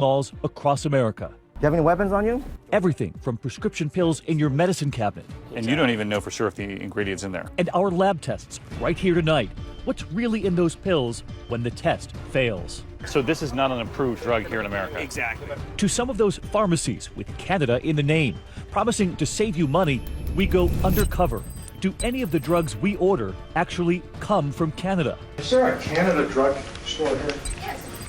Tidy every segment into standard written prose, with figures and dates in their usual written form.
malls across America. Do you have any weapons on you? Everything from prescription pills in your medicine cabinet. And you don't even know for sure if the ingredient's in there. And our lab tests right here tonight. What's really in those pills when the test fails? So this is not an approved drug here in America. Exactly. To some of those pharmacies with Canada in the name, promising to save you money, we go undercover. Do any of the drugs we order actually come from Canada? Is there a Canada drug store here?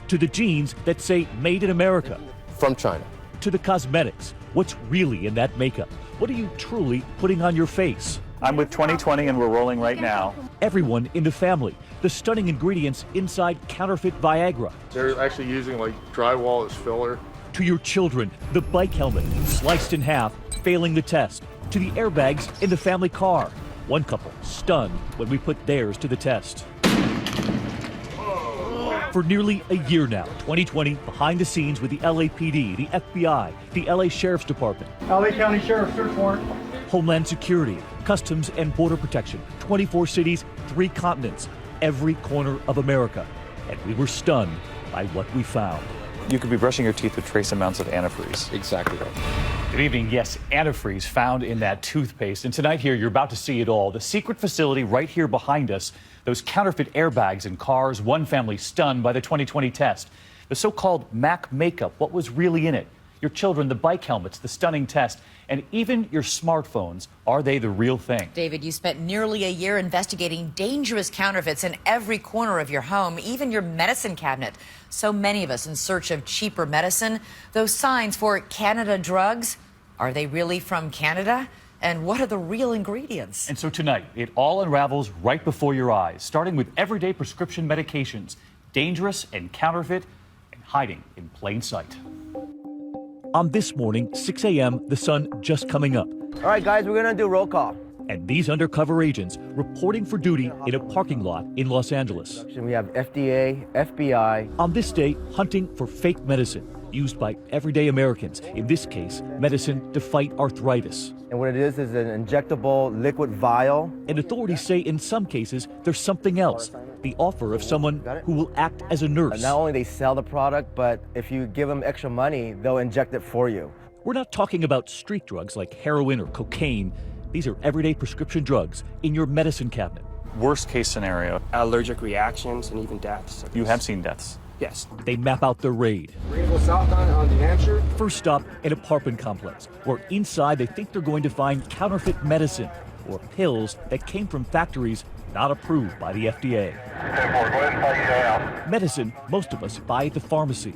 To the jeans that say made in America. From China. To the cosmetics. What's really in that makeup? What are you truly putting on your face? I'm with 2020 and we're rolling right now. Everyone in the family. The stunning ingredients inside counterfeit Viagra. They're actually using like drywall as filler. To your children, the bike helmet sliced in half, failing the test. To the airbags in the family car. One couple stunned when we put theirs to the test. For nearly a year now, 2020, behind the scenes with the LAPD, the FBI, the LA Sheriff's Department, LA County Sheriff search warrant. Homeland Security, Customs and Border Protection, 24 cities, 3 continents, every corner of America. And we were stunned by what we found. You could be brushing your teeth with trace amounts of antifreeze. Exactly right. Good evening. Yes, antifreeze found in that toothpaste. And tonight here, you're about to see it all. The secret facility right here behind us, those counterfeit airbags in cars, one family stunned by the 2020 test. The so-called MAC makeup, what was really in it? Your children, the bike helmets, the stunning test, and even your smartphones. Are they the real thing? David, you spent nearly a year investigating dangerous counterfeits in every corner of your home, even your medicine cabinet. So many of us in search of cheaper medicine. Those signs for Canada drugs, are they really from Canada? And what are the real ingredients? And so tonight, it all unravels right before your eyes, starting with everyday prescription medications, dangerous and counterfeit, and hiding in plain sight. On this morning, 6 a.m., the sun just coming up. All right, guys, we're going to do roll call. And these undercover agents reporting for duty in a parking lot in Los Angeles. We have FDA, FBI. On this day, hunting for fake medicine used by everyday Americans. In this case, medicine to fight arthritis. And what it is an injectable liquid vial. And authorities say in some cases, there's something else. The offer of someone who will act as a nurse. Not only they sell the product, but if you give them extra money, they'll inject it for you. We're not talking about street drugs like heroin or cocaine. These are everyday prescription drugs in your medicine cabinet. Worst case scenario. Allergic reactions and even deaths. You have seen deaths. Yes. They map out their raid. We're gonna go south on New Hampshire. First stop, an apartment complex, where inside they think they're going to find counterfeit medicine or pills that came from factories not approved by the FDA. Medicine most of us buy at the pharmacy.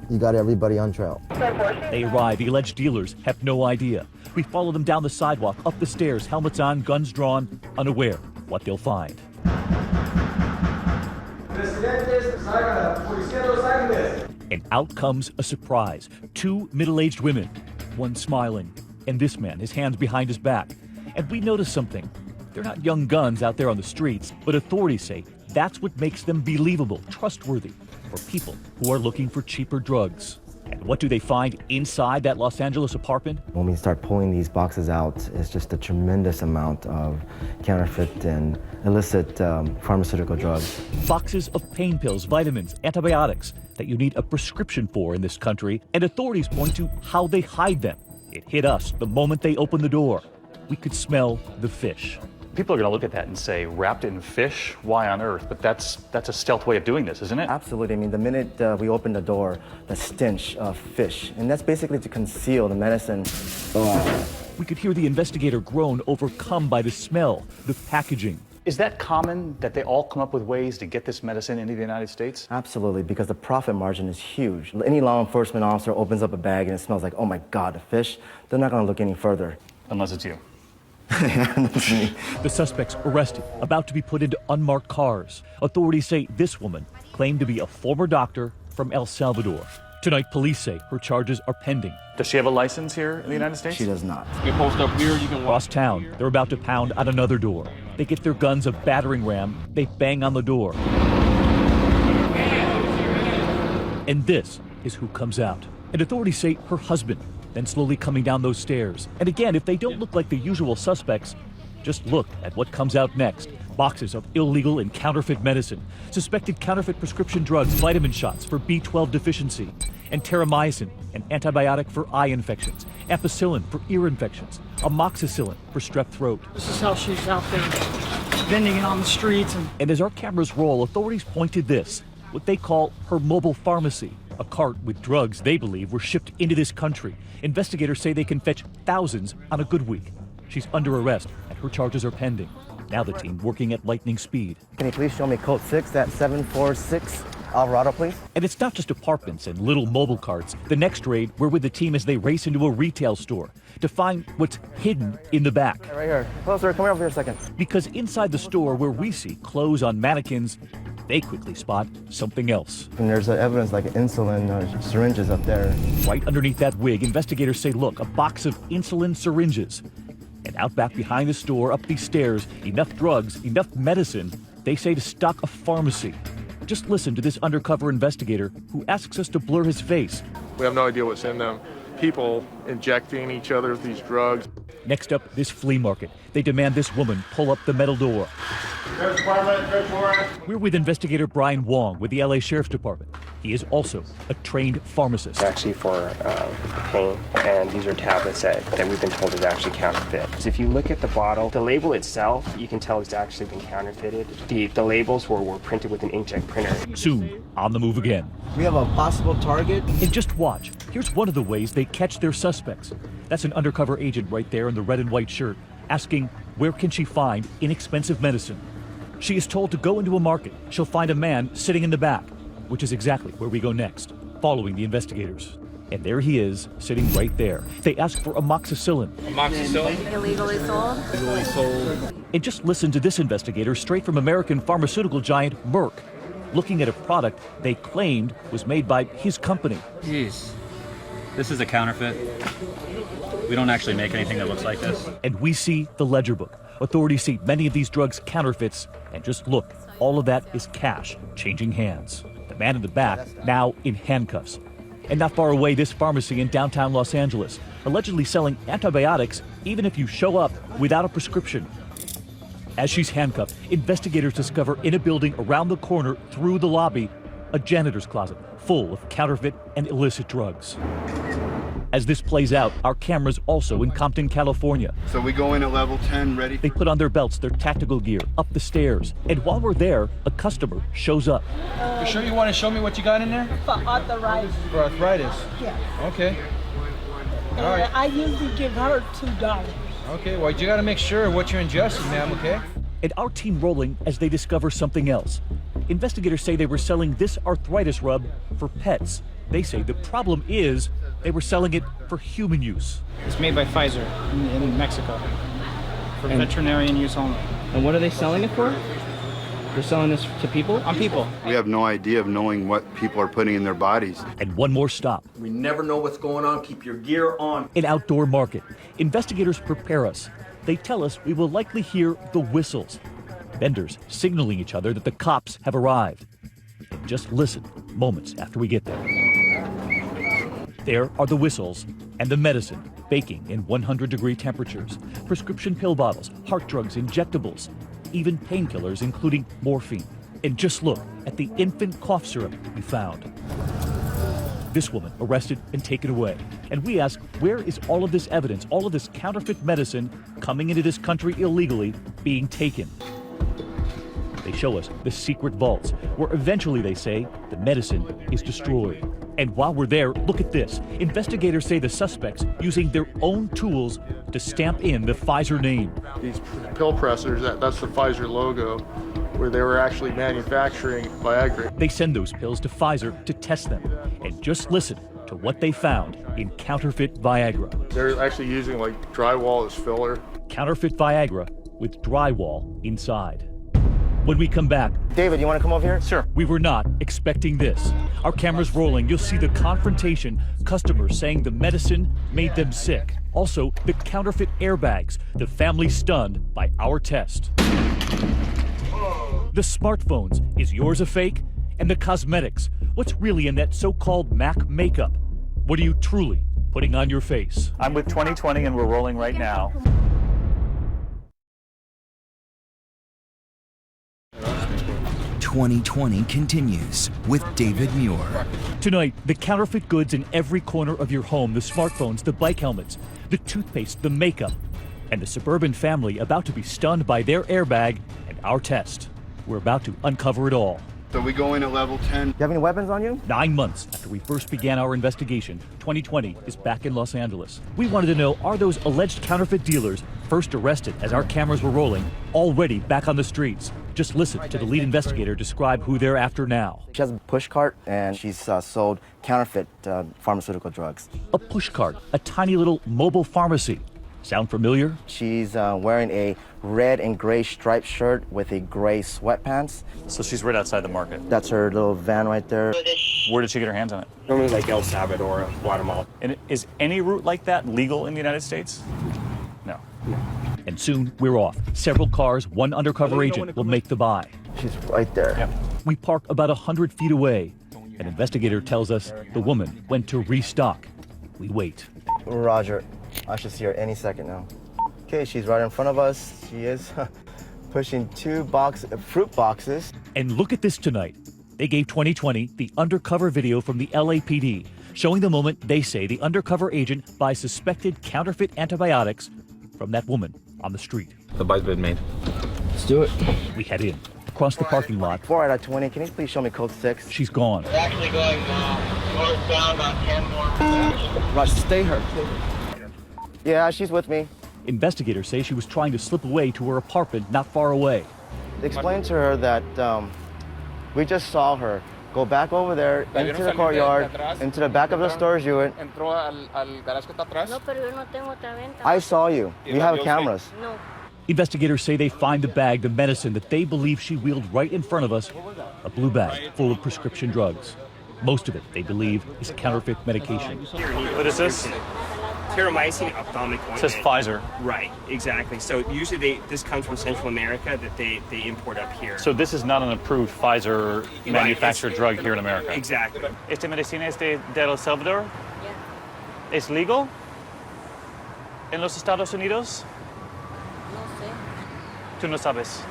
You got everybody on trail. They arrive, the alleged dealers have no idea. We follow them down the sidewalk, up the stairs, helmets on, guns drawn, unaware what they'll find. And out comes a surprise. 2 middle-aged women, one smiling, and this man, his hands behind his back. And we notice something. They're not young guns out there on the streets, but authorities say that's what makes them believable, trustworthy for people who are looking for cheaper drugs. And what do they find inside that Los Angeles apartment? When we start pulling these boxes out, it's just a tremendous amount of counterfeit and illicit pharmaceutical drugs. Boxes of pain pills, vitamins, antibiotics that you need a prescription for in this country, and authorities point to how they hide them. It hit us the moment they opened the door. We could smell the fish. People are going to look at that and say, wrapped in fish? Why on earth? But that's a stealth way of doing this, isn't it? Absolutely. I mean, the minute we open the door, the stench of fish, and that's basically to conceal the medicine. We could hear the investigator groan, overcome by the smell, the packaging. Is that common that they all come up with ways to get this medicine into the United States? Absolutely, because the profit margin is huge. Any law enforcement officer opens up a bag and it smells like, oh my God, a fish, they're not going to look any further. Unless it's you. The suspects arrested, about to be put into unmarked cars. Authorities say this woman claimed to be a former doctor from El Salvador. Tonight, police say her charges are pending. Does she have a license here in the United States? She does not. You post up here, you can Across town, they're about to pound on another door. They get their guns a battering ram. They bang on the door. And this is who comes out. And authorities say her husband, then slowly coming down those stairs. And again, if they don't look like the usual suspects, just look at what comes out next. Boxes of illegal and counterfeit medicine, suspected counterfeit prescription drugs, vitamin shots for B12 deficiency, and terramycin, an antibiotic for eye infections, ampicillin for ear infections, amoxicillin for strep throat. This is how she's out there vending it on the streets. And as our cameras roll, authorities point to this, what they call her mobile pharmacy, a cart with drugs they believe were shipped into this country. Investigators say they can fetch thousands on a good week. She's under arrest, and her charges are pending. Now the team working at lightning speed. Can you please show me code 6, that 746 Alvarado, please? And it's not just apartments and little mobile carts. The next raid, we're with the team as they race into a retail store to find what's hidden in the back. Right here. Closer, come here over here a second. Because inside the store where we see clothes on mannequins, they quickly spot something else. And there's evidence like insulin syringes up there. Right underneath that wig, investigators say, look, a box of insulin syringes. And out back behind the store, up these stairs, enough drugs, enough medicine, they say to stock a pharmacy. Just listen to this undercover investigator who asks us to blur his face. We have no idea what's in them. People injecting each other with these drugs. Next up, this flea market. They demand this woman pull up the metal door. We're with investigator Brian Wong with the LA Sheriff's Department. He is also a trained pharmacist. It's actually for pain, and these are tablets that we've been told is actually counterfeit. So if you look at the bottle, the label itself, you can tell it's actually been counterfeited. The labels were printed with an inkjet printer. Soon, on the move again. We have a possible target. And just watch. Here's one of the ways they catch their suspects. That's an undercover agent right there in the red and white shirt, asking where can she find inexpensive medicine. She is told to go into a market. She'll find a man sitting in the back, which is exactly where we go next, following the investigators. And there he is, sitting right there. They ask for amoxicillin. Amoxicillin? Illegally sold? Illegally sold. And just listen to this investigator straight from American pharmaceutical giant Merck, looking at a product they claimed was made by his company. Jeez, this is a counterfeit. We don't actually make anything that looks like this. And we see the ledger book. Authorities see many of these drugs counterfeits, and just look, all of that is cash changing hands. The man in the back now in handcuffs. And not far away, this pharmacy in downtown Los Angeles, allegedly selling antibiotics even if you show up without a prescription. As she's handcuffed, investigators discover in a building around the corner through the lobby, a janitor's closet full of counterfeit and illicit drugs. As this plays out, our cameras also in Compton, California. So we go in at level 10, ready? They put on their belts, their tactical gear, up the stairs. And while we're there, a customer shows up. You sure you want to show me what you got in there? For arthritis. For arthritis? Yeah. Okay. And All right. I usually give her $2. Okay, well, you got to make sure what you're ingesting, ma'am, okay? And our team rolling as they discover something else. Investigators say they were selling this arthritis rub for pets. They say the problem is they were selling it for human use. It's made by Pfizer in Mexico for veterinarian use only. And what are they selling it for? They're selling this to people? On people. We have no idea of knowing what people are putting in their bodies. And one more stop. We never know what's going on. Keep your gear on. An outdoor market. Investigators prepare us. They tell us we will likely hear the whistles. Vendors signaling each other that the cops have arrived. And just listen moments after we get there. There are the whistles and the medicine baking in 100-degree temperatures, prescription pill bottles, heart drugs, injectables, even painkillers, including morphine. And just look at the infant cough syrup we found. This woman arrested and taken away. And we ask, where is all of this evidence, all of this counterfeit medicine coming into this country illegally being taken? They show us the secret vaults, where eventually they say the medicine is destroyed. And while we're there, look at this. Investigators say the suspects using their own tools to stamp in the Pfizer name. These pill pressers, that's the Pfizer logo, where they were actually manufacturing Viagra. They send those pills to Pfizer to test them. And just listen to what they found in counterfeit Viagra. They're actually using like drywall as filler. Counterfeit Viagra with drywall inside. When we come back, David, you want to come over here? Sure. We were not expecting this. Our cameras rolling, you'll see the confrontation, customers saying the medicine made them sick. Also, the counterfeit airbags, the family stunned by our test. The smartphones, is yours a fake? And the cosmetics, what's really in that so-called MAC makeup? What are you truly putting on your face? I'm with 2020 and we're rolling right now. 2020 continues with David Muir. Tonight, the counterfeit goods in every corner of your home, the smartphones, the bike helmets, the toothpaste, the makeup, and the suburban family about to be stunned by their airbag and our test. We're about to uncover it all. So we go in at level 10. You have any weapons on you? 9 months after we first began our investigation, 2020 is back in Los Angeles. We wanted to know, are those alleged counterfeit dealers, first arrested as our cameras were rolling, already back on the streets? Just listen to the lead investigator describe who they're after now. She has a push cart and she's sold counterfeit pharmaceutical drugs. A push cart, a tiny little mobile pharmacy. Sound familiar? She's wearing a red and gray striped shirt with a gray sweatpants. So she's right outside the market. That's her little van right there. Where did she get her hands on it? Normally like El Salvador or Guatemala. And is any route like that legal in the United States? No. And soon we're off. Several cars, one undercover agent will make the buy. She's right there. Yep. We park about 100 feet away. An investigator tells us the woman went to restock. We wait. Roger. I should see her any second now. Okay, she's right in front of us. She is pushing 2 fruit boxes. And look at this tonight. They gave 2020 the undercover video from the LAPD, showing the moment they say the undercover agent buys suspected counterfeit antibiotics from that woman on the street. The buy's been made. Let's do it. We head in, across the parking lot. 4 out of 20. Can you please show me code 6? She's gone. We're actually going northbound about 10 more. Roger, stay her. Yeah, she's with me. Investigators say she was trying to slip away to her apartment not far away. Explain to her that we just saw her go back over there into the courtyard, into the back of the storage unit. I saw you. You have cameras. No. Investigators say they find the bag, the medicine that they believe she wheeled right in front of us, a blue bag full of prescription drugs. Most of it, they believe, is counterfeit medication. What is this? Terramycin ophthalmic ointment. It says Pfizer. Right, exactly. So usually this comes from Central America that they import up here. So this is not an approved Pfizer manufactured drug here in America. Exactly. ¿Este medicina es de El Salvador? Yeah. ¿Es legal? ¿En los Estados Unidos? No sé. Tú no sabes.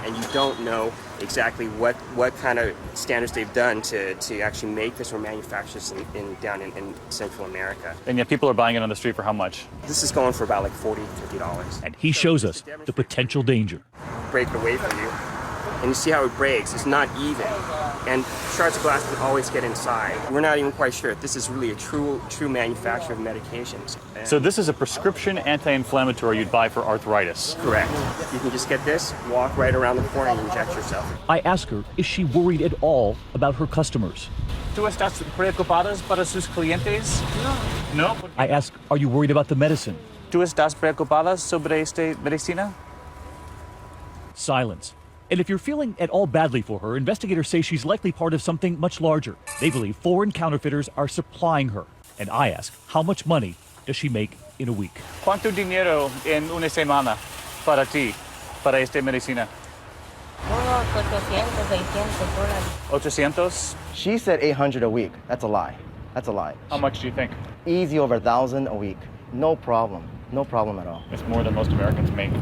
And you don't know exactly what kind of standards they've done to actually make this or manufacture this down in Central America. And yet people are buying it on the street for how much? This is going for about like $40, $50. And he shows us the potential danger. Break it away from you, and you see how it breaks. It's not even. And shards of glass can always get inside. We're not even quite sure if this is really a true manufacturer of medications. So this is a prescription anti-inflammatory you'd buy for arthritis. Correct. You can just get this, walk right around the corner and inject yourself. I ask her, is she worried at all about her customers? ¿Tú estás preocupadas para sus clientes? No. No? I ask, are you worried about the medicine? ¿Tú estás preocupada sobre esta medicina? Silence. And if you're feeling at all badly for her, investigators say she's likely part of something much larger. They believe foreign counterfeiters are supplying her. And I ask, how much money does she make in a week? ¿Cuánto dinero en una semana para ti, para esta medicina? Unos 800, 600 dólares. 800? She said 800 a week. That's a lie. That's a lie. How much do you think? Easy over 1,000 a week. No problem. No problem at all. It's more than most Americans make.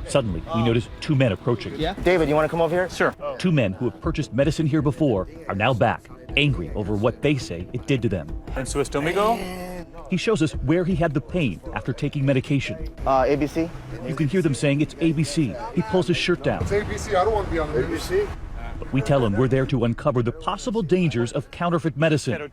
Suddenly, we notice 2 men approaching. Yeah. David, you want to come over here? Sure. 2 men who have purchased medicine here before are now back, angry over what they say it did to them. En su estómago? He shows us where he had the pain after taking medication. ABC? You can hear them saying it's ABC. He pulls his shirt down. It's ABC. I don't want to be on the ABC. But we tell him we're there to uncover the possible dangers of counterfeit medicine.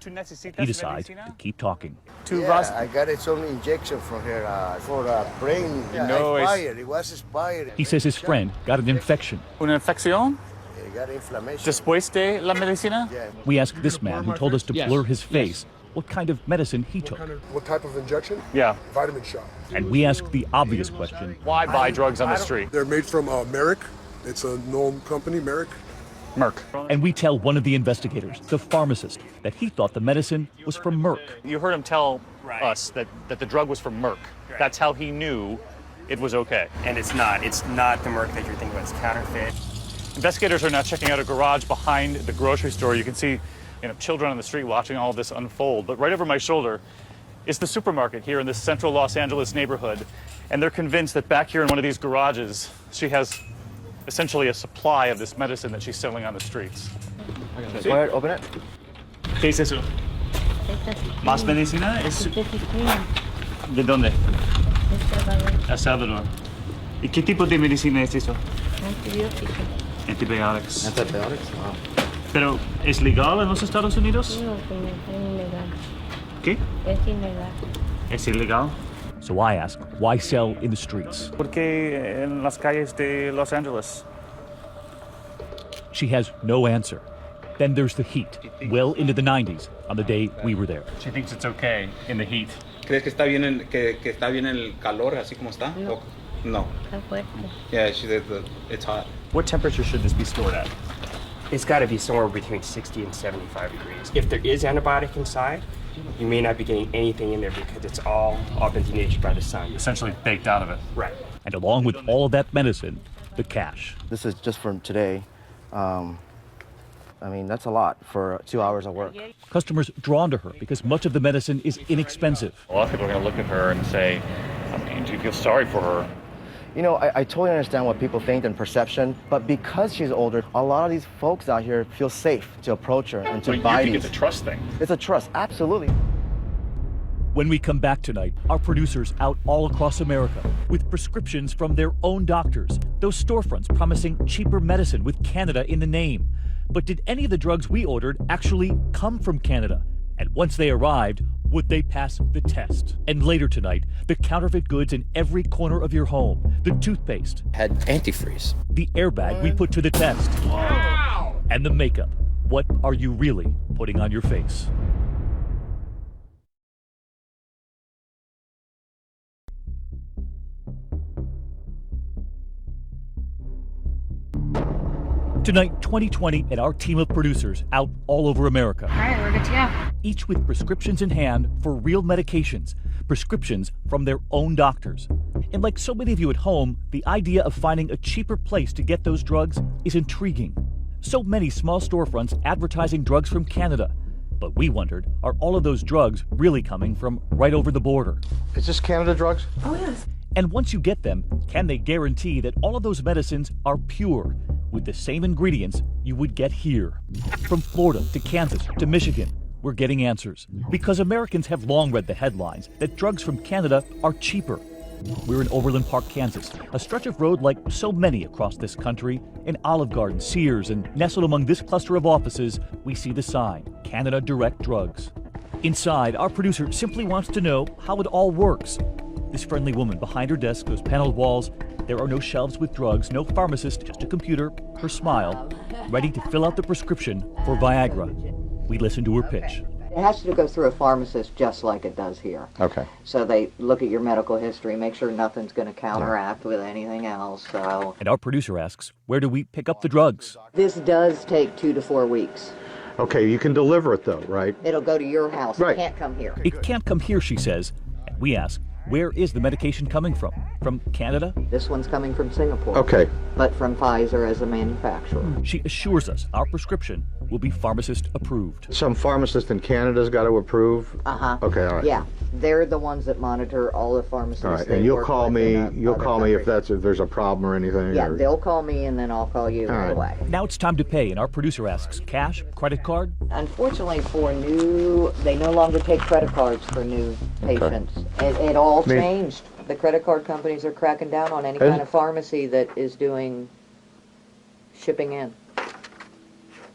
He decides to keep talking. I got some injection from her for brain. Expired. It was expired. He says his friend got an infection. ¿Una infección? It got inflammation. Después de la medicina? Yeah. We ask this man who told us to blur his face what kind of medicine he took. What type of injection? Yeah. Vitamin shot. And we ask the obvious question. Why buy drugs on the street? They're made from Merrick. It's a known company, Merrick. Merck. And we tell one of the investigators, the pharmacist, that he thought the medicine was from Merck. You heard him tell us that the drug was from Merck. Right. That's how he knew it was okay. And it's not. It's not the Merck that you're thinking about. It's counterfeit. Investigators are now checking out a garage behind the grocery store. You can see children on the street watching all of this unfold. But right over my shoulder is the supermarket here in this central Los Angeles neighborhood. And they're convinced that back here in one of these garages, she has essentially a supply of this medicine that she's selling on the streets. Go ahead, open it. ¿Qué es eso? ¿Más medicina? ¿De dónde? El Salvador. ¿Y qué tipo de medicina es eso? Antibiótico. Antibiotics. Antibiotics? Wow. ¿Pero es legal en los Estados Unidos? No, señor, es ilegal. ¿Qué? Es ilegal. ¿Es ilegal? So I ask, why sell in the streets? ¿Por qué en las calles de Los Angeles? She has no answer. Then there's the heat, well into the 90s on the day we were there. She thinks it's okay in the heat. ¿Crees que está bien que está bien el calor así como está? No. No. Está fuerte. Yeah, she said that it's hot. What temperature should this be stored at? It's got to be somewhere between 60 and 75 degrees. If there is antibiotic inside, you may not be getting anything in there because it's all been denatured by the sun. Essentially baked out of it. Right. And along with all of that medicine, the cash. This is just from today. I mean, that's a lot for 2 hours of work. Customers drawn to her because much of the medicine is inexpensive. A lot of people are going to look at her and say, I mean, do you feel sorry for her? You know, I totally understand what people think and perception, but because she's older, a lot of these folks out here feel safe to approach her and to buy You think these. it's a trust thing? It's a trust, absolutely. When we come back tonight, our producers out all across America with prescriptions from their own doctors, those storefronts promising cheaper medicine with Canada in the name. But did any of the drugs we ordered actually come from Canada? And once they arrived, would they pass the test? And later tonight, the counterfeit goods in every corner of your home. The toothpaste. Had antifreeze. The airbag we put to the test. Wow! And the makeup. What are you really putting on your face? Tonight, 2020 and our team of producers out all over America. All right, we're good to go. Each with prescriptions in hand for real medications, prescriptions from their own doctors. And like so many of you at home, the idea of finding a cheaper place to get those drugs is intriguing. So many small storefronts advertising drugs from Canada. But we wondered, are all of those drugs really coming from right over the border? Is this Canada drugs? Oh, yes. And once you get them, can they guarantee that all of those medicines are pure, with the same ingredients you would get here? From Florida to Kansas to Michigan, we're getting answers. Because Americans have long read the headlines that drugs from Canada are cheaper. We're in Overland Park, Kansas, a stretch of road like so many across this country. An Olive Garden, Sears, and nestled among this cluster of offices, we see the sign, Canada Direct Drugs. Inside, our producer simply wants to know how it all works. This friendly woman behind her desk, those paneled walls, there are no shelves with drugs, no pharmacist, just a computer, her smile, ready to fill out the prescription for Viagra. We listen to her pitch. It has to go through a pharmacist just like it does here. Okay. So they look at your medical history, make sure nothing's going to counteract with anything else. So. And our producer asks, where do we pick up the drugs? This does take 2 to 4 weeks. Okay, you can deliver it though, right? It'll go to your house. Right. It can't come here. It can't come here, she says. And we ask, where is the medication coming from? From Canada? This one's coming from Singapore. Okay. But from Pfizer as a manufacturer. She assures us our prescription will be pharmacist approved. Some pharmacist in Canada's got to approve? Uh-huh. Okay, all right. Yeah. They're the ones that monitor all the pharmacists. All right, they and you'll work call with me. in You'll other call me countries. if there's a problem or anything. Yeah, or... they'll call me and then I'll call you right away. Now it's time to pay, and our producer asks, cash, credit card? Unfortunately, for new, they no longer take credit cards for new patients. It all changed. The credit card companies are cracking down on any kind of pharmacy that is doing shipping in.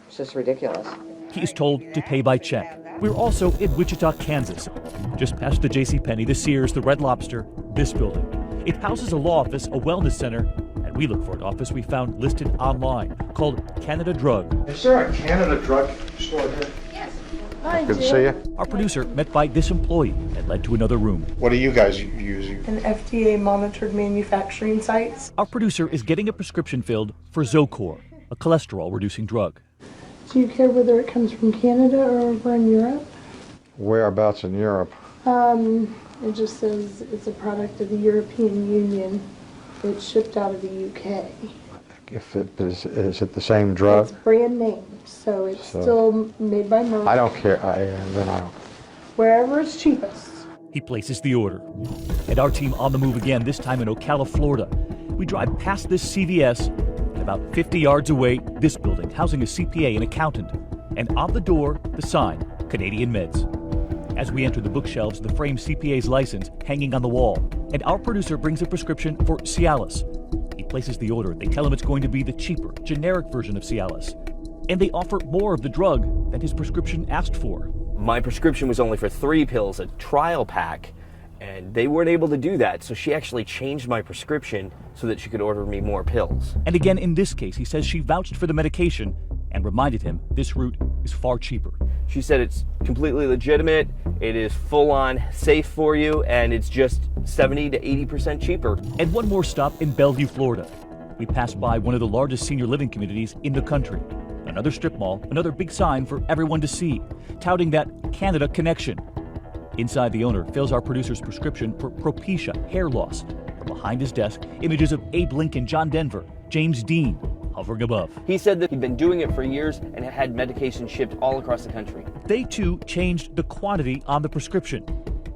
It's just ridiculous. He is told to pay by check. We're also in Wichita, Kansas, just past the JCPenney, the Sears, the Red Lobster, this building. It houses a law office, a wellness center, and we look for an office we found listed online called Canada Drug. Is there a Canada drug store here? Yes. Good to see you. Our producer met by this employee and led to another room. What do you guys use? An FDA-monitored manufacturing sites. Our producer is getting a prescription filled for Zocor, a cholesterol-reducing drug. Do you care whether it comes from Canada or over in Europe? Whereabouts in Europe? It just says it's a product of the European Union. It's shipped out of the UK. If it is it the same drug? It's brand name, so it's still made by Merck. I don't care. Then I don't. Wherever it's cheapest. He places the order. And our team on the move again, this time in Ocala, Florida. We drive past this CVS, about 50 yards away, this building housing a CPA and accountant. And on the door, the sign, Canadian Meds. As we enter the bookshelves, the framed CPA's license hanging on the wall. And our producer brings a prescription for Cialis. He places the order. They tell him it's going to be the cheaper, generic version of Cialis. And they offer more of the drug than his prescription asked for. My prescription was only for 3 pills, a trial pack, and they weren't able to do that. So she actually changed my prescription so that she could order me more pills. And again, in this case, he says she vouched for the medication and reminded him this route is far cheaper. She said it's completely legitimate, it is full-on safe for you, and it's just 70 to 80% cheaper. And one more stop in Bellevue, Florida. We pass by one of the largest senior living communities in the country. Another strip mall, another big sign for everyone to see, touting that Canada connection. Inside, the owner fills our producer's prescription for Propecia, hair loss. From behind his desk, images of Abe Lincoln, John Denver, James Dean, hovering above. He said that he'd been doing it for years and had medication shipped all across the country. They too changed the quantity on the prescription.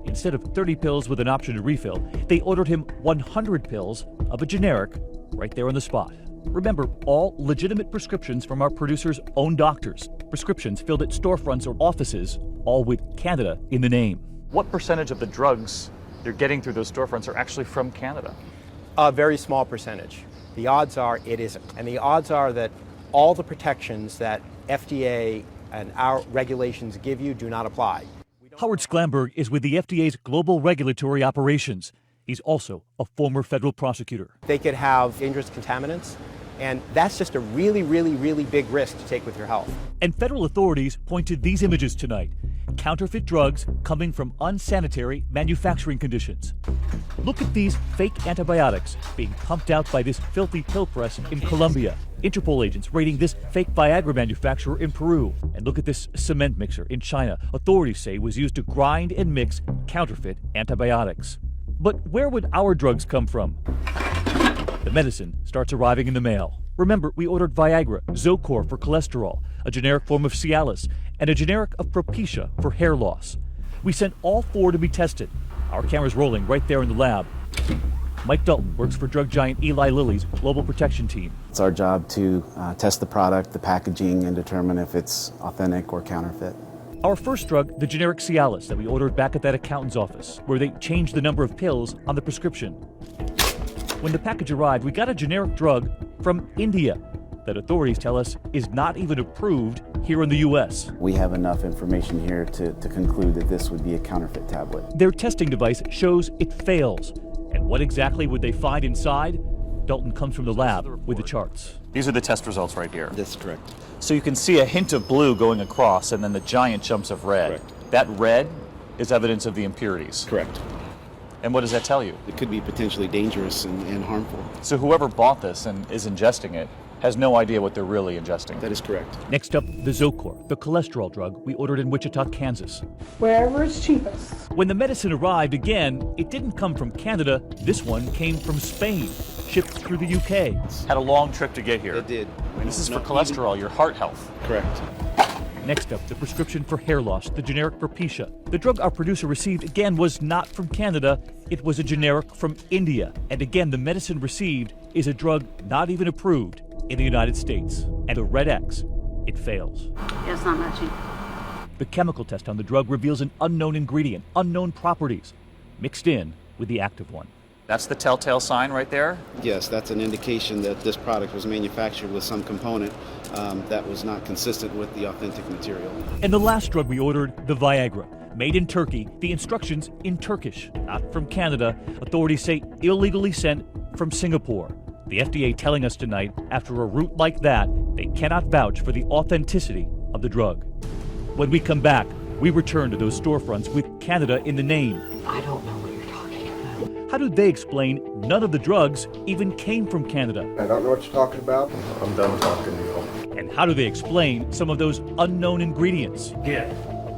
Instead of 30 pills with an option to refill, they ordered him 100 pills of a generic right there on the spot. Remember, all legitimate prescriptions from our producer's own doctors. Prescriptions filled at storefronts or offices, all with Canada in the name. What percentage of the drugs you're getting through those storefronts are actually from Canada? A very small percentage. The odds are it isn't. And the odds are that all the protections that FDA and our regulations give you do not apply. Howard Sklamberg is with the FDA's Global Regulatory Operations. He's also a former federal prosecutor. They could have dangerous contaminants, and that's just a really, really, really big risk to take with your health. And federal authorities point to these images tonight. Counterfeit drugs coming from unsanitary manufacturing conditions. Look at these fake antibiotics being pumped out by this filthy pill press in Colombia. Interpol agents raiding this fake Viagra manufacturer in Peru. And look at this cement mixer in China. Authorities say was used to grind and mix counterfeit antibiotics. But where would our drugs come from? The medicine starts arriving in the mail. Remember, we ordered Viagra, Zocor for cholesterol, a generic form of Cialis, and a generic of Propecia for hair loss. We sent all 4 to be tested. Our camera's rolling right there in the lab. Mike Dalton works for drug giant Eli Lilly's global protection team. It's our job to test the product, the packaging, and determine if it's authentic or counterfeit. Our first drug, the generic Cialis that we ordered back at that accountant's office, where they changed the number of pills on the prescription. When the package arrived, we got a generic drug from India that authorities tell us is not even approved here in the U.S. We have enough information here to conclude that this would be a counterfeit tablet. Their testing device shows it fails. And what exactly would they find inside? Dalton comes from the lab with the charts. These are the test results right here. That's correct. So you can see a hint of blue going across and then the giant chunks of red. Correct. That red is evidence of the impurities. Correct. And what does that tell you? It could be potentially dangerous and harmful. So whoever bought this and is ingesting it has no idea what they're really ingesting. That is correct. Next up, the Zocor, the cholesterol drug we ordered in Wichita, Kansas. Wherever it's cheapest. When the medicine arrived again, it didn't come from Canada. This one came from Spain, shipped through the UK. Had a long trip to get here. It did. This is for cholesterol, your heart health. Correct. Next up, the prescription for hair loss, the generic Propecia. The drug our producer received again was not from Canada. It was a generic from India. And again, the medicine received is a drug not even approved in the United States. And the red X, it fails. Yeah, it's not matching. The chemical test on the drug reveals an unknown ingredient, unknown properties, mixed in with the active one. That's the telltale sign right there? Yes, that's an indication that this product was manufactured with some component that was not consistent with the authentic material. And the last drug we ordered, the Viagra, made in Turkey, the instructions in Turkish, not from Canada. Authorities say illegally sent from Singapore. The FDA telling us tonight, after a route like that, they cannot vouch for the authenticity of the drug. When we come back, we return to those storefronts with Canada in the name. I don't know what you're talking about. How do they explain none of the drugs even came from Canada? I don't know what you're talking about. I'm done talking to you. And how do they explain some of those unknown ingredients? Yeah.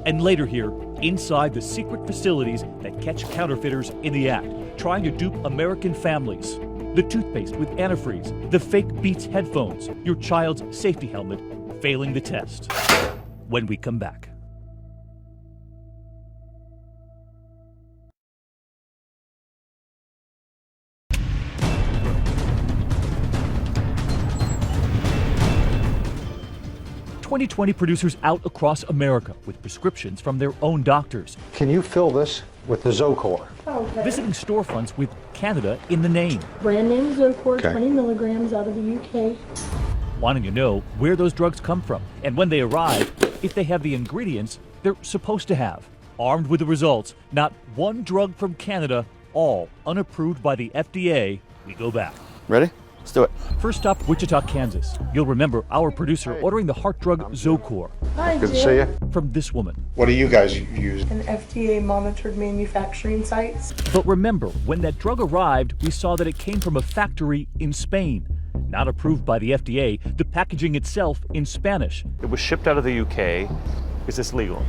And later here, inside the secret facilities that catch counterfeiters in the act, trying to dupe American families. The toothpaste with antifreeze, the fake Beats headphones, your child's safety helmet failing the test. When we come back. 2020 producers out across America with prescriptions from their own doctors. Can you fill this with the Zocor? Okay. Visiting storefronts with Canada in the name. Brand name Zocor, Okay. 20 milligrams out of the UK. Wanting to know where those drugs come from and when they arrive, if they have the ingredients they're supposed to have. Armed with the results, not one drug from Canada, all unapproved by the FDA, we go back. Ready? Let's do it. First stop, Wichita, Kansas. You'll remember our producer ordering the heart drug Zocor. Hi, Good to see you. From this woman. What do you guys use? An FDA monitored manufacturing sites. But remember, when that drug arrived, we saw that it came from a factory in Spain. Not approved by the FDA, the packaging itself in Spanish. It was shipped out of the UK. Is this legal?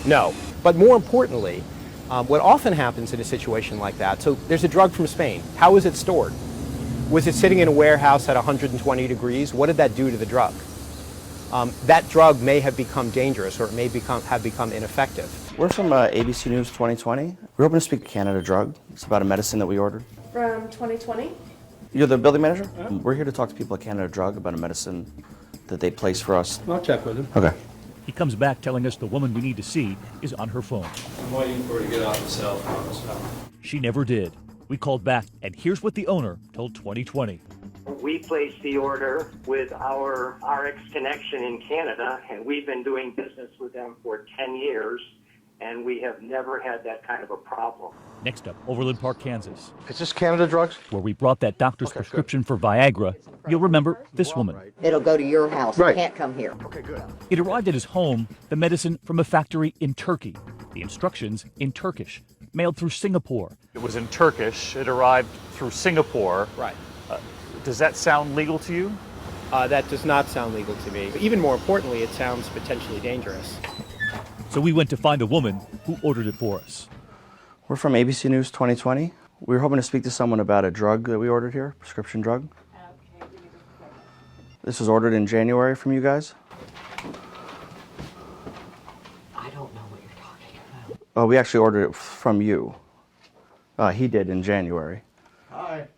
No. But more importantly, what often happens in a situation like that, so there's a drug from Spain. How was it stored? Was it sitting in a warehouse at 120 degrees? What did that do to the drug? That drug may have become dangerous, or it may have become ineffective. We're from ABC News 2020. We're hoping to speak to Canada Drug. It's about a medicine that we ordered. From 2020? You're the building manager? We're here to talk to people at Canada Drug about a medicine that they placed for us. I'll check with him. Okay. He comes back telling us the woman we need to see is on her phone. I'm waiting for her to get off the cell phone. She never did. We called back, and here's what the owner told 2020. We placed the order with our RX connection in Canada, and we've been doing business with them for 10 years, and we have never had that kind of a problem. Next up, Overland Park, Kansas. Is this Canada Drugs? Where we brought that doctor's prescription for Viagra. You'll remember this woman. It'll go to your house. Right. It can't come here. Okay, good. It arrived at his home, the medicine from a factory in Turkey. The instructions in Turkish, mailed through Singapore. It was in Turkish. It arrived through Singapore. Right. Does that sound legal to you? That does not sound legal to me. But even more importantly, it sounds potentially dangerous. So we went to find the woman who ordered it for us. We're from ABC News 2020. We were hoping to speak to someone about a drug that we ordered here, prescription drug. This was ordered in January from you guys. I don't know what you're talking about. Oh, we actually ordered it from you. He did in January. Hi. It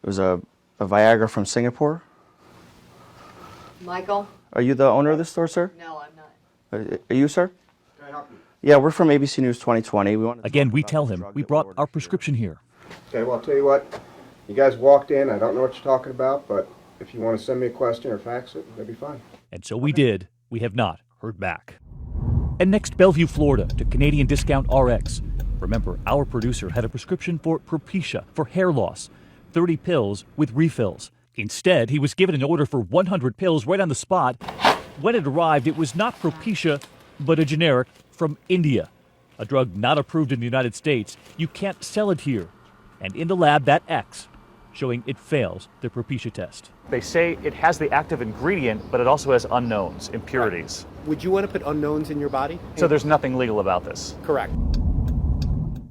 was a Viagra from Singapore. Michael? Are you the owner of this store, sir? No, I'm not. Are you, sir? Can I help you? Yeah, we're from ABC News 2020. Again, we tell him we brought our prescription here. Okay, well, I'll tell you what. You guys walked in. I don't know what you're talking about, but if you want to send me a question or fax it, that'd be fine. And so we did. We have not heard back. And next, Bellevue, Florida, to Canadian Discount RX. Remember, our producer had a prescription for Propecia for hair loss, 30 pills with refills. Instead, he was given an order for 100 pills right on the spot. When it arrived, it was not Propecia, but a generic from India. A drug not approved in the United States. You can't sell it here. And in the lab, that X, showing it fails the Propecia test. They say it has the active ingredient, but it also has unknowns, impurities. Would you want to put unknowns in your body? So there's nothing legal about this. Correct.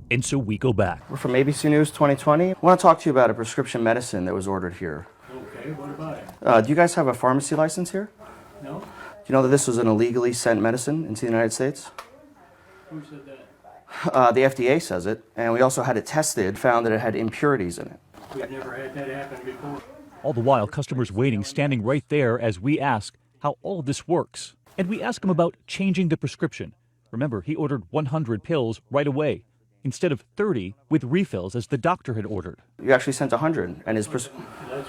And so we go back. We're from ABC News 2020. I want to talk to you about a prescription medicine that was ordered here. Okay, what about it? Do you guys have a pharmacy license here? No? Do you know that this was an illegally sent medicine into the United States? Who said that? The FDA says it, and we also had it tested, found that it had impurities in it. We've never had that happen before. All the while, customers waiting, standing right there as we ask how all of this works. And we ask him about changing the prescription. Remember, he ordered 100 pills right away, instead of 30 with refills as the doctor had ordered. You actually sent 100, and his That's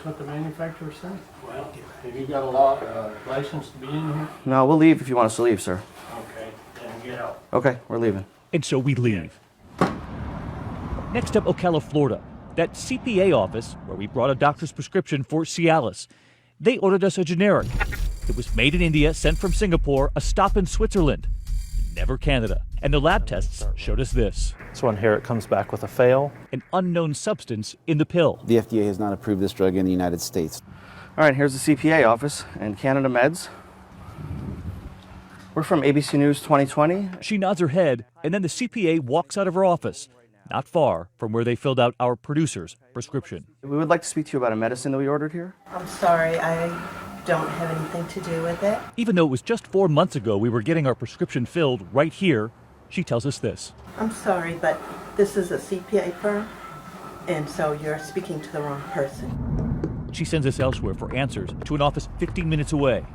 what the manufacturer said? Well, have you got a license to be in here? No, we'll leave if you want us to leave, sir. Okay, then get out. Okay, we're leaving. And so we leave. Next up, Ocala, Florida. That CPA office where we brought a doctor's prescription for Cialis. They ordered us a generic. It was made in India, sent from Singapore, a stop in Switzerland. Never Canada. And the lab tests showed us this. This one here, it comes back with a fail. An unknown substance in the pill. The FDA has not approved this drug in the United States. All right, here's the CPA office and Canada Meds. We're from ABC News 2020. She nods her head, and then the CPA walks out of her office, not far from where they filled out our producer's prescription. We would like to speak to you about a medicine that we ordered here. I'm sorry, I don't have anything to do with it. Even though it was just 4 months ago we were getting our prescription filled right here, she tells us this. I'm sorry, but this is a CPA firm, and so you're speaking to the wrong person. She sends us elsewhere for answers to an office 15 minutes away.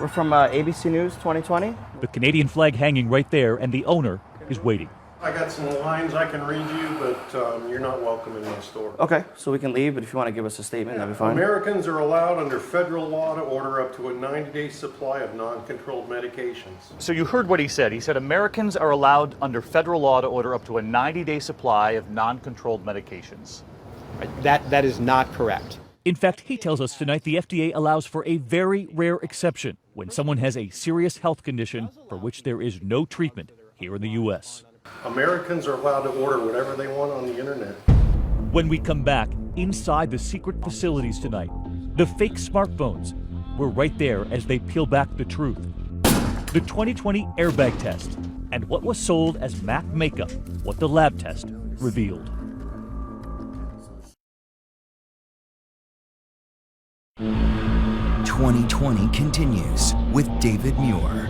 We're from ABC News 2020. The Canadian flag hanging right there, and the owner is waiting. I got some lines I can read you, but you're not welcome in my store. Okay, so we can leave, but if you want to give us a statement, that'd be fine. Americans are allowed under federal law to order up to a 90-day supply of non-controlled medications. So you heard what he said. He said Americans are allowed under federal law to order up to a 90-day supply of non-controlled medications. That is not correct. In fact, he tells us tonight the FDA allows for a very rare exception when someone has a serious health condition for which there is no treatment here in the U.S. Americans are allowed to order whatever they want on the internet. When we come back, inside the secret facilities tonight, the fake smartphones were right there as they peel back the truth. The 2020 airbag test, and what was sold as MAC makeup, what the lab test revealed. "2020 continues with David Muir.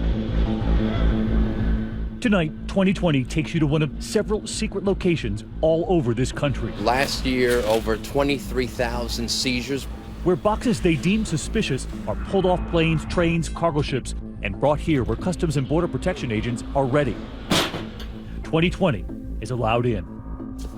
Tonight, 2020 takes you to one of several secret locations all over this country. Last year, over 23,000 seizures. Where boxes they deem suspicious are pulled off planes, trains, cargo ships, and brought here where Customs and Border Protection agents are ready. 2020 is allowed in.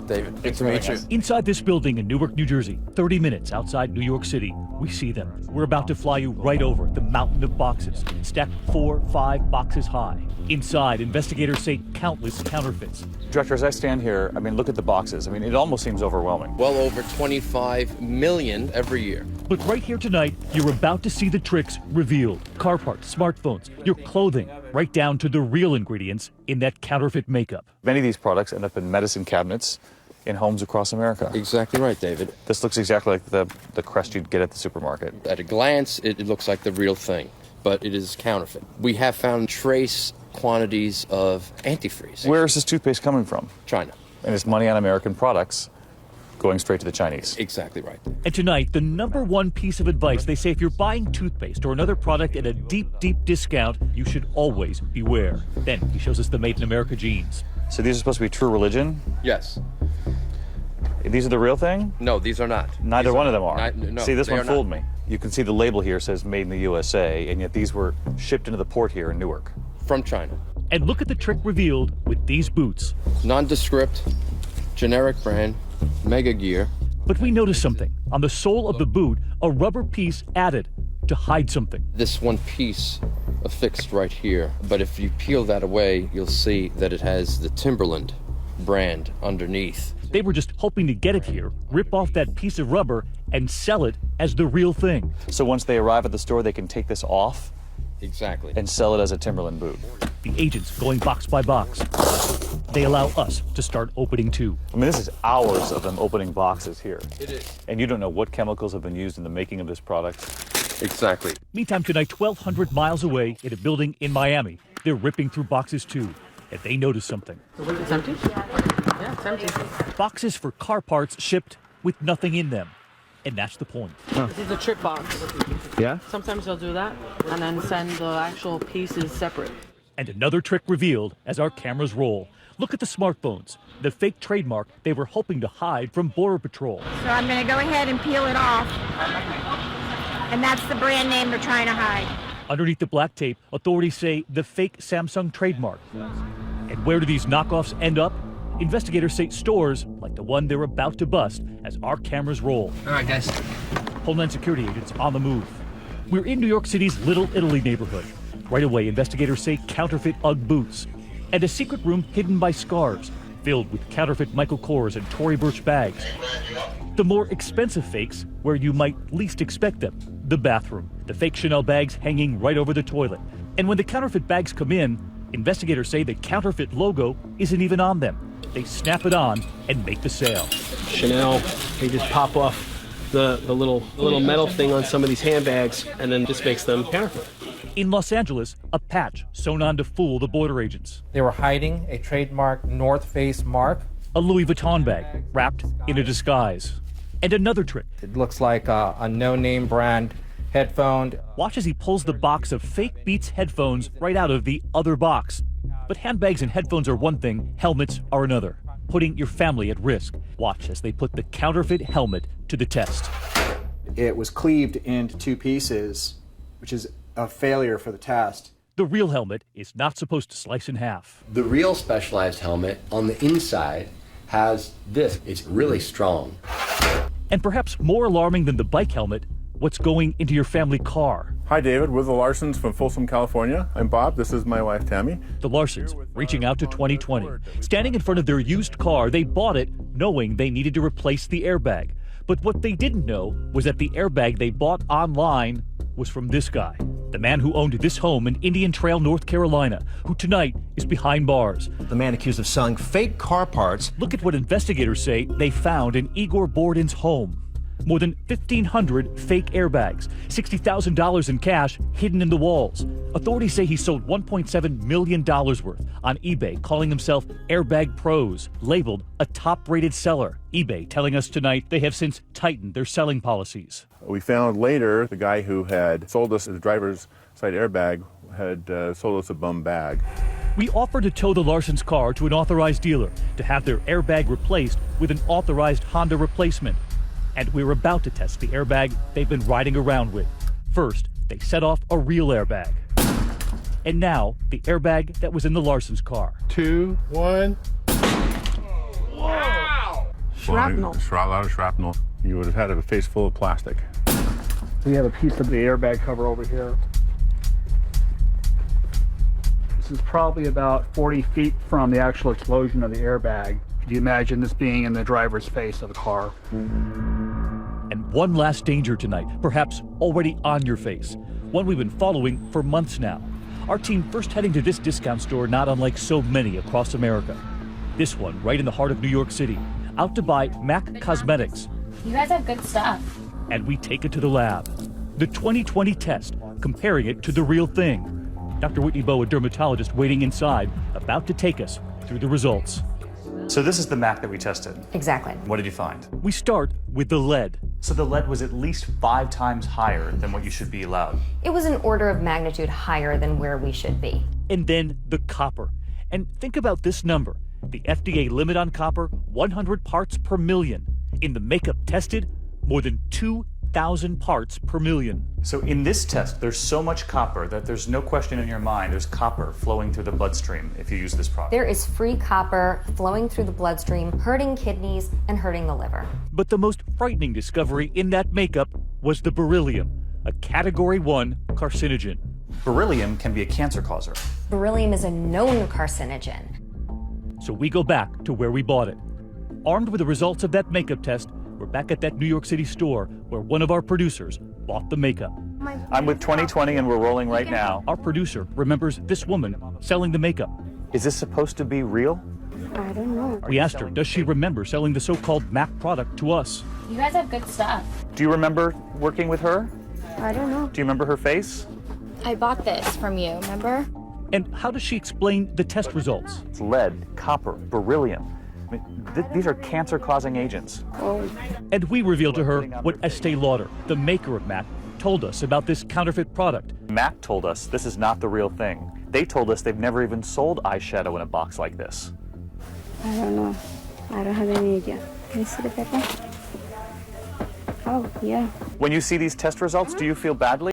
David, good to meet you. Inside this building in Newark, New Jersey, 30 minutes outside New York City, we see them. We're about to fly you right over the mountain of boxes, stacked 4, 5 boxes high. Inside, investigators say countless counterfeits. Director, as I stand here, look at the boxes. It almost seems overwhelming. Well over 25 million every year. But right here tonight, you're about to see the tricks revealed. Car parts, smartphones, your clothing, right down to the real ingredients in that counterfeit makeup. Many of these products end up in medicine cabinets in homes across America. Exactly right, David. This looks exactly like the crest you'd get at the supermarket. At a glance, it looks like the real thing, but it is counterfeit. We have found trace quantities of antifreeze. Where is this toothpaste coming from? China. And it's money on American products going straight to the Chinese. Exactly right. And tonight, the #1 piece of advice they say if you're buying toothpaste or another product at a deep, deep discount, you should always beware. Then he shows us the Made in America jeans. So these are supposed to be true religion? Yes. These are the real thing? No, these are not. Neither one of them are. No, see, this they one are fooled not. me. You can see the label here says made in the USA, and yet these were shipped into the port here in Newark. From China. And look at the trick revealed with these boots. Nondescript, generic brand, Mega Gear. But we noticed something. On the sole of the boot, a rubber piece added to hide something. This one piece affixed right here, but if you peel that away, you'll see that it has the Timberland brand underneath. They were just hoping to get it here, rip off that piece of rubber, and sell it as the real thing. So once they arrive at the store, they can take this off? Exactly. And sell it as a Timberland boot. The agents going box by box. They allow us to start opening too. This is hours of them opening boxes here. It is. And you don't know what chemicals have been used in the making of this product. Exactly. Meantime, tonight, 1,200 miles away in a building in Miami, they're ripping through boxes too. And they notice something. It's empty? Yeah, it's empty. Boxes for car parts shipped with nothing in them. And that's the point. This is a trip box. Yeah? Sometimes they'll do that and then send the actual pieces separate. And another trick revealed as our cameras roll. Look at the smartphones, the fake trademark they were hoping to hide from Border Patrol. So I'm going to go ahead and peel it off. And that's the brand name they're trying to hide. Underneath the black tape, authorities say the fake Samsung trademark. And where do these knockoffs end up? Investigators say stores like the one they're about to bust as our cameras roll. All right, guys. Homeland Security agents on the move. We're in New York City's Little Italy neighborhood. Right away, investigators say counterfeit UGG boots. And a secret room hidden by scarves, filled with counterfeit Michael Kors and Tory Burch bags. The more expensive fakes, where you might least expect them. The bathroom, the fake Chanel bags hanging right over the toilet. And when the counterfeit bags come in, investigators say the counterfeit logo isn't even on them. They snap it on and make the sale. Chanel, they just pop off the little metal thing on some of these handbags, and then just makes them counterfeit. In Los Angeles, a patch sewn on to fool the border agents. They were hiding a trademark North Face mark. A Louis Vuitton bag wrapped in a disguise. And another trick. It looks like a no-name brand headphone. Watch as he pulls the box of fake Beats headphones right out of the other box. But handbags and headphones are one thing, helmets are another, putting your family at risk. Watch as they put the counterfeit helmet to the test. It was cleaved into two pieces, which is a failure for the test. The real helmet is not supposed to slice in half. The real Specialized helmet on the inside has this. It's really strong. And perhaps more alarming than the bike helmet, what's going into your family car. Hi, David. We're the Larsons from Folsom, California. I'm Bob. This is my wife, Tammy. The Larsons, reaching out to 2020. Standing in front of their used car, they bought it knowing they needed to replace the airbag. But what they didn't know was that the airbag they bought online was from this guy, the man who owned this home in Indian Trail, North Carolina, who tonight is behind bars. The man accused of selling fake car parts. Look at what investigators say they found in Igor Borden's home. More than 1,500 fake airbags, $60,000 in cash hidden in the walls. Authorities say he sold $1.7 million worth on eBay, calling himself Airbag Pros, labeled a top-rated seller. eBay telling us tonight they have since tightened their selling policies. We found later the guy who had sold us the driver's side airbag had sold us a bum bag. We offered to tow the Larsons' car to an authorized dealer to have their airbag replaced with an authorized Honda replacement. And we're about to test the airbag they've been riding around with. First, they set off a real airbag. And now, the airbag that was in the Larsons' car. 2, 1. Wow! Shrapnel. A lot of shrapnel. You would have had a face full of plastic. We have a piece of the airbag cover over here. This is probably about 40 feet from the actual explosion of the airbag. Could you imagine this being in the driver's face of the car? And one last danger tonight, perhaps already on your face. One we've been following for months now. Our team first heading to this discount store not unlike so many across America. This one right in the heart of New York City, out to buy MAC Cosmetics. You guys have good stuff. And we take it to the lab. The 2020 test, comparing it to the real thing. Dr. Whitney Bowe, a dermatologist waiting inside, about to take us through the results. So this is the MAC that we tested. Exactly. What did you find? We start with the lead. So the lead was at least 5 times higher than what you should be allowed. It was an order of magnitude higher than where we should be. And then the copper. And think about this number. The FDA limit on copper, 100 parts per million. In the makeup tested, more than 2,000 parts per million. So in this test, there's so much copper that there's no question in your mind there's copper flowing through the bloodstream if you use this product. There is free copper flowing through the bloodstream, hurting kidneys and hurting the liver. But the most frightening discovery in that makeup was the beryllium, a Category 1 carcinogen. Beryllium can be a cancer causer. Beryllium is a known carcinogen. So we go back to where we bought it. Armed with the results of that makeup test, we're back at that New York City store where one of our producers bought the makeup. I'm with 2020 and we're rolling right now. Our producer remembers this woman selling the makeup. Is this supposed to be real? I don't know. We asked her, does she remember selling the so-called MAC product to us? You guys have good stuff. Do you remember working with her? I don't know. Do you remember her face? I bought this from you, remember? And how does she explain the test results? It's lead, copper, beryllium. I mean, these are cancer-causing agents. Oh. And we revealed to her what Estee Lauder, the maker of MAC, told us about this counterfeit product. MAC told us this is not the real thing. They told us they've never even sold eyeshadow in a box like this. I don't know. I don't have any idea. Can you see the paper? Oh, yeah. When you see these test results, do you feel badly?